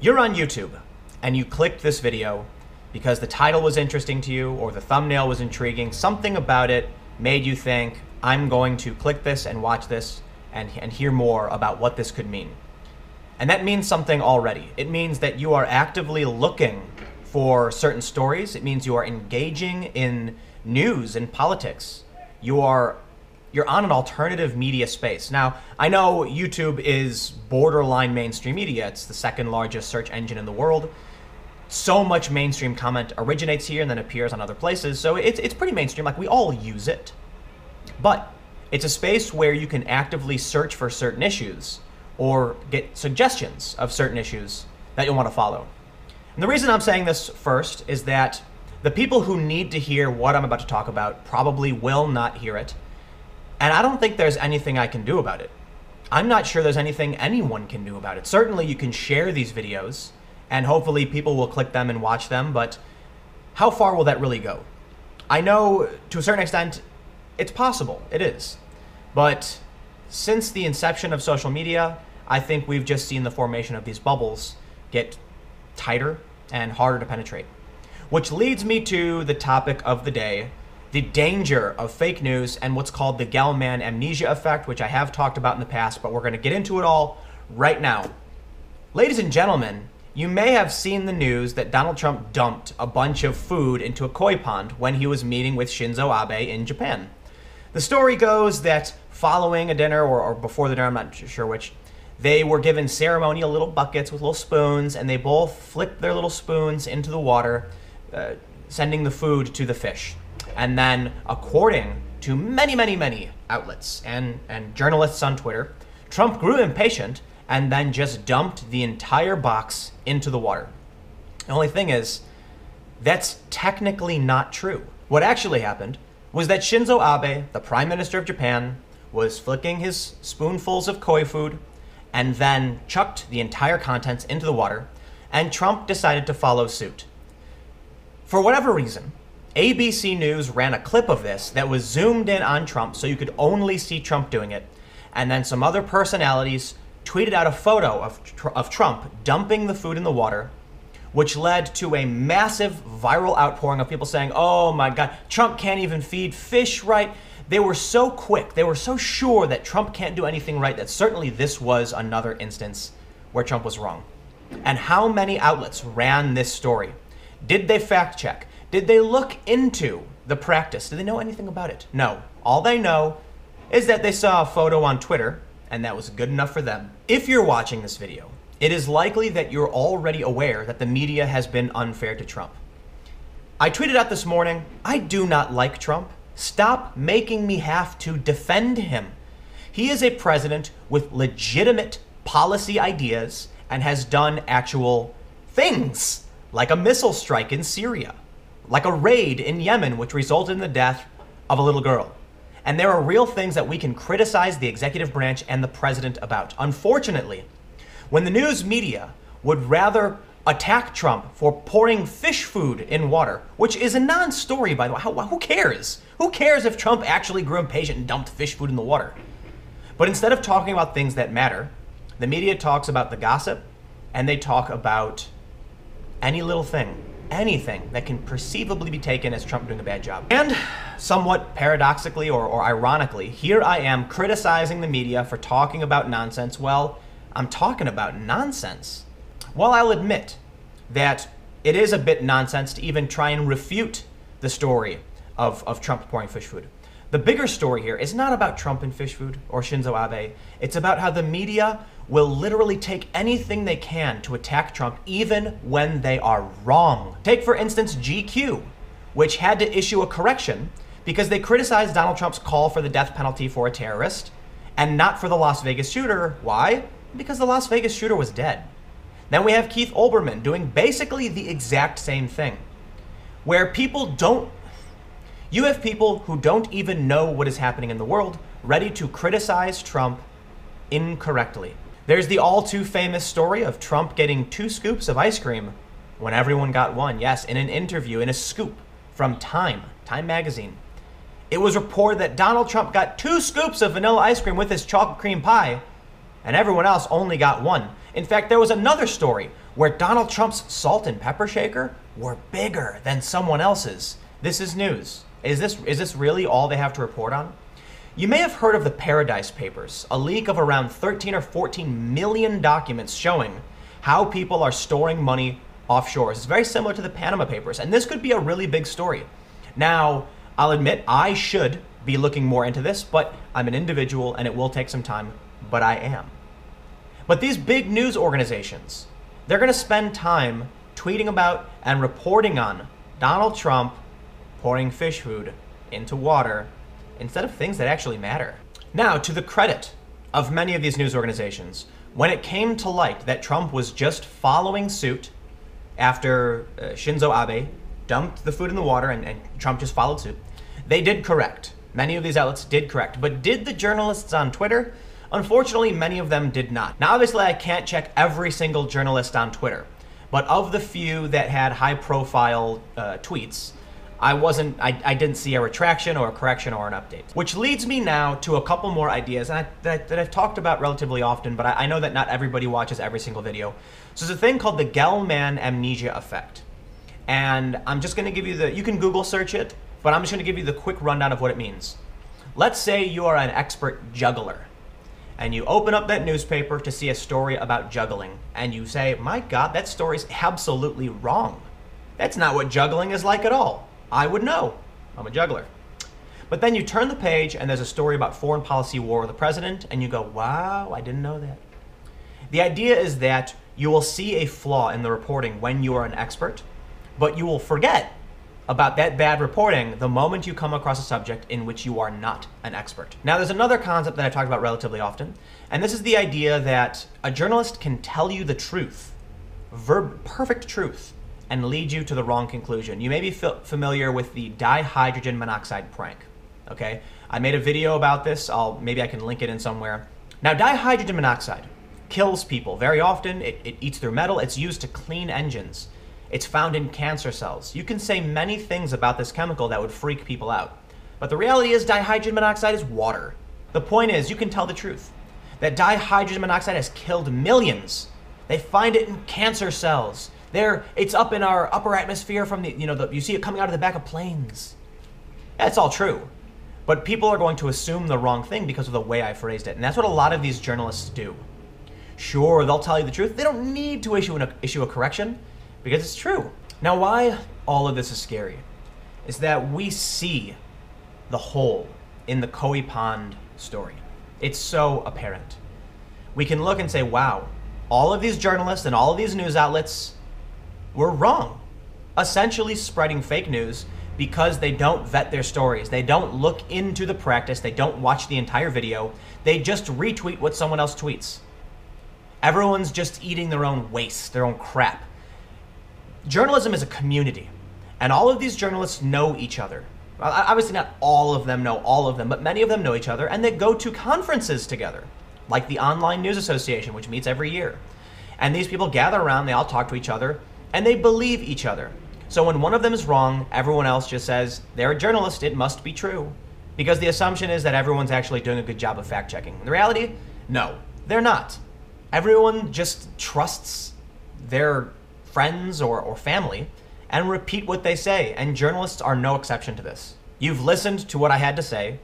You're on YouTube and you clicked this video because the title was interesting to you or the thumbnail was intriguing. Something about it made you think, I'm going to click this and watch this and hear more about what this could mean. And that means something already. It means that you are actively looking for certain stories. It means you are engaging in news and politics. You're on an alternative media space. Now, I know YouTube is borderline mainstream media. It's the second largest search engine in the world. So much mainstream comment originates here and then appears on other places. So it's pretty mainstream, like we all use it. But it's a space where you can actively search for certain issues or get suggestions of certain issues that you'll want to follow. And the reason I'm saying this first is that the people who need to hear what I'm about to talk about probably will not hear it. And I don't think there's anything I can do about it. I'm not sure there's anything anyone can do about it. Certainly you can share these videos and hopefully people will click them and watch them, but how far will that really go? I know to a certain extent it's possible, it is. But since the inception of social media, I think we've just seen the formation of these bubbles get tighter and harder to penetrate. Which leads me to the topic of the day, the danger of fake news and what's called the Gell-Mann amnesia effect, which I have talked about in the past, but we're going to get into it all right now. Ladies and gentlemen, you may have seen the news that Donald Trump dumped a bunch of food into a koi pond when he was meeting with Shinzo Abe in Japan. The story goes that following a dinner, or before the dinner, I'm not sure which, they were given ceremonial little buckets with little spoons, and they both flicked their little spoons into the water, sending the food to the fish. And then, according to many outlets and journalists on Twitter, Trump grew impatient and then just dumped the entire box into the water. The only thing is, that's technically not true. What actually happened was that Shinzo Abe, the Prime Minister of Japan, was flicking his spoonfuls of koi food and then chucked the entire contents into the water, and Trump decided to follow suit. For whatever reason, ABC News ran a clip of this that was zoomed in on Trump so you could only see Trump doing it, and then some other personalities tweeted out a photo of Trump dumping the food in the water, which led to a massive viral outpouring of people saying, oh my God, Trump can't even feed fish right. They were so quick, they were so sure that Trump can't do anything right that certainly this was another instance where Trump was wrong. And how many outlets ran this story? Did they fact check? Did they look into the practice? Did they know anything about it? No. All they know is that they saw a photo on Twitter, and that was good enough for them. If you're watching this video, it is likely that you're already aware that the media has been unfair to Trump. I tweeted out this morning, I do not like Trump. Stop making me have to defend him. He is a president with legitimate policy ideas and has done actual things, like a missile strike in Syria, like a raid in Yemen, which resulted in the death of a little girl. And there are real things that we can criticize the executive branch and the president about. Unfortunately, when the news media would rather attack Trump for pouring fish food in water, which is a non-story, by the way. Who cares? Who cares if Trump actually grew impatient and dumped fish food in the water? But instead of talking about things that matter, the media talks about the gossip, and they talk about any little thing, anything that can perceivably be taken as Trump doing a bad job. And somewhat paradoxically or ironically, here I am criticizing the media for talking about nonsense. Well, I'm talking about nonsense. While I'll admit that it is a bit nonsense to even try and refute the story of Trump pouring fish food, the bigger story here is not about Trump and fish food or Shinzo Abe. It's about how the media will literally take anything they can to attack Trump even when they are wrong. Take, for instance, GQ, which had to issue a correction because they criticized Donald Trump's call for the death penalty for a terrorist and not for the Las Vegas shooter. Why? Because the Las Vegas shooter was dead. Then we have Keith Olbermann doing basically the exact same thing, where you have people who don't even know what is happening in the world ready to criticize Trump incorrectly. There's the all too famous story of Trump getting 2 scoops of ice cream when everyone got 1. Yes, in an interview, in a scoop from Time magazine. It was reported that Donald Trump got 2 scoops of vanilla ice cream with his chocolate cream pie, and everyone else only got 1. In fact, there was another story where Donald Trump's salt and pepper shaker were bigger than someone else's. This is news. Is this really all they have to report on? You may have heard of the Paradise Papers, a leak of around 13 or 14 million documents showing how people are storing money offshore. It's very similar to the Panama Papers, and this could be a really big story. Now, I'll admit I should be looking more into this, but I'm an individual and it will take some time, but I am. But these big news organizations, they're going to spend time tweeting about and reporting on Donald Trump pouring fish food into water instead of things that actually matter. Now, to the credit of many of these news organizations, when it came to light that Trump was just following suit after Shinzo Abe dumped the food in the water and Trump just followed suit, they did correct. Many of these outlets did correct. But did the journalists on Twitter? Unfortunately, many of them did not. Now, obviously, I can't check every single journalist on Twitter, but of the few that had high-profile tweets, I didn't see a retraction or a correction or an update. Which leads me now to a couple more ideas that I've talked about relatively often, but I know that not everybody watches every single video. So there's a thing called the Gell-Mann amnesia effect. And I'm just gonna give you you can Google search it, but I'm just gonna give you the quick rundown of what it means. Let's say you are an expert juggler, and you open up that newspaper to see a story about juggling, and you say, my God, that story's absolutely wrong. That's not what juggling is like at all. I would know. I'm a juggler. But then you turn the page and there's a story about foreign policy war with the president, and you go, wow, I didn't know that. The idea is that you will see a flaw in the reporting when you are an expert, but you will forget about that bad reporting the moment you come across a subject in which you are not an expert. Now, there's another concept that I talk about relatively often, and this is the idea that a journalist can tell you the truth, perfect truth, and lead you to the wrong conclusion. You may be familiar with the dihydrogen monoxide prank, okay? I made a video about this. Maybe I can link it in somewhere. Now, dihydrogen monoxide kills people very often. It eats through metal. It's used to clean engines. It's found in cancer cells. You can say many things about this chemical that would freak people out. But the reality is dihydrogen monoxide is water. The point is, you can tell the truth. That dihydrogen monoxide has killed millions. They find it in cancer cells. It's up in our upper atmosphere from you see it coming out of the back of planes. That's all true. But people are going to assume the wrong thing because of the way I phrased it. And that's what a lot of these journalists do. Sure, they'll tell you the truth. They don't need to issue a correction because it's true. Now, why all of this is scary is that we see the hole in the Koi Pond story. It's so apparent. We can look and say, wow, all of these journalists and all of these news outlets were wrong, essentially spreading fake news because they don't vet their stories. They don't look into the practice. They don't watch the entire video. They just retweet what someone else tweets. Everyone's just eating their own waste, their own crap. Journalism is a community, and all of these journalists know each other. Obviously not all of them know all of them, but many of them know each other, and they go to conferences together, like the Online News Association, which meets every year. And these people gather around, they all talk to each other, and they believe each other. So when one of them is wrong, everyone else just says, they're a journalist, it must be true. Because the assumption is that everyone's actually doing a good job of fact-checking. The reality? No, they're not. Everyone just trusts their friends or family and repeat what they say, and journalists are no exception to this. You've listened to what I had to say,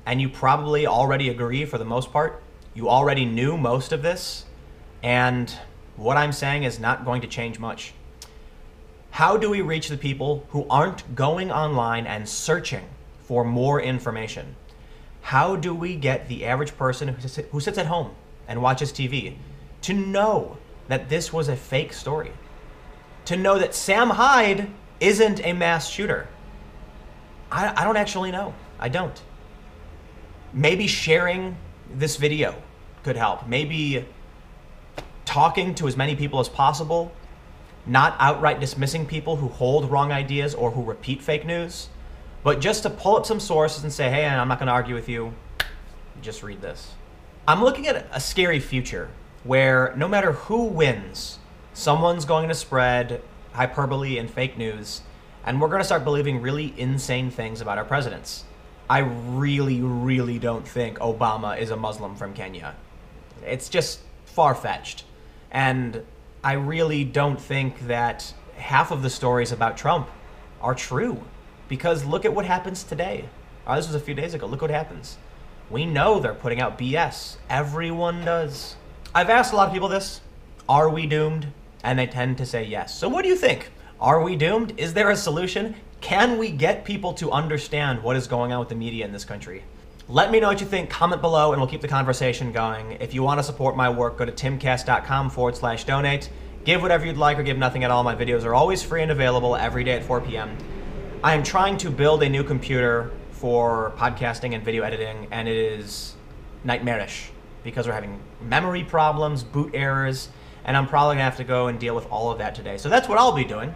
and you probably already agree for the most part. You already knew most of this, and what I'm saying is not going to change much. How do we reach the people who aren't going online and searching for more information? How do we get the average person who sits at home and watches TV to know that this was a fake story? To know that Sam Hyde isn't a mass shooter? I don't actually know. I don't. Maybe sharing this video could help. Maybe talking to as many people as possible, not outright dismissing people who hold wrong ideas or who repeat fake news, but just to pull up some sources and say, hey, I'm not going to argue with you, just read this. I'm looking at a scary future where no matter who wins, someone's going to spread hyperbole and fake news, and we're going to start believing really insane things about our presidents. I really, really don't think Obama is a Muslim from Kenya. It's just far-fetched. And I really don't think that half of the stories about Trump are true. Because look at what happens today. This was a few days ago. Look what happens. We know they're putting out BS. Everyone does. I've asked a lot of people this. Are we doomed? And they tend to say yes. So what do you think? Are we doomed? Is there a solution? Can we get people to understand what is going on with the media in this country? Let me know what you think. Comment below and we'll keep the conversation going. If you want to support my work, go to timcast.com/donate. Give whatever you'd like or give nothing at all. My videos are always free and available every day at 4 p.m. I am trying to build a new computer for podcasting and video editing, and it is nightmarish because we're having memory problems, boot errors, and I'm probably gonna have to go and deal with all of that today. So that's what I'll be doing.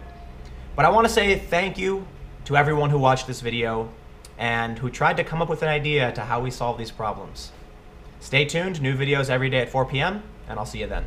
But I wanna say thank you to everyone who watched this video and who tried to come up with an idea to how we solve these problems. Stay tuned, new videos every day at 4 p.m., and I'll see you then.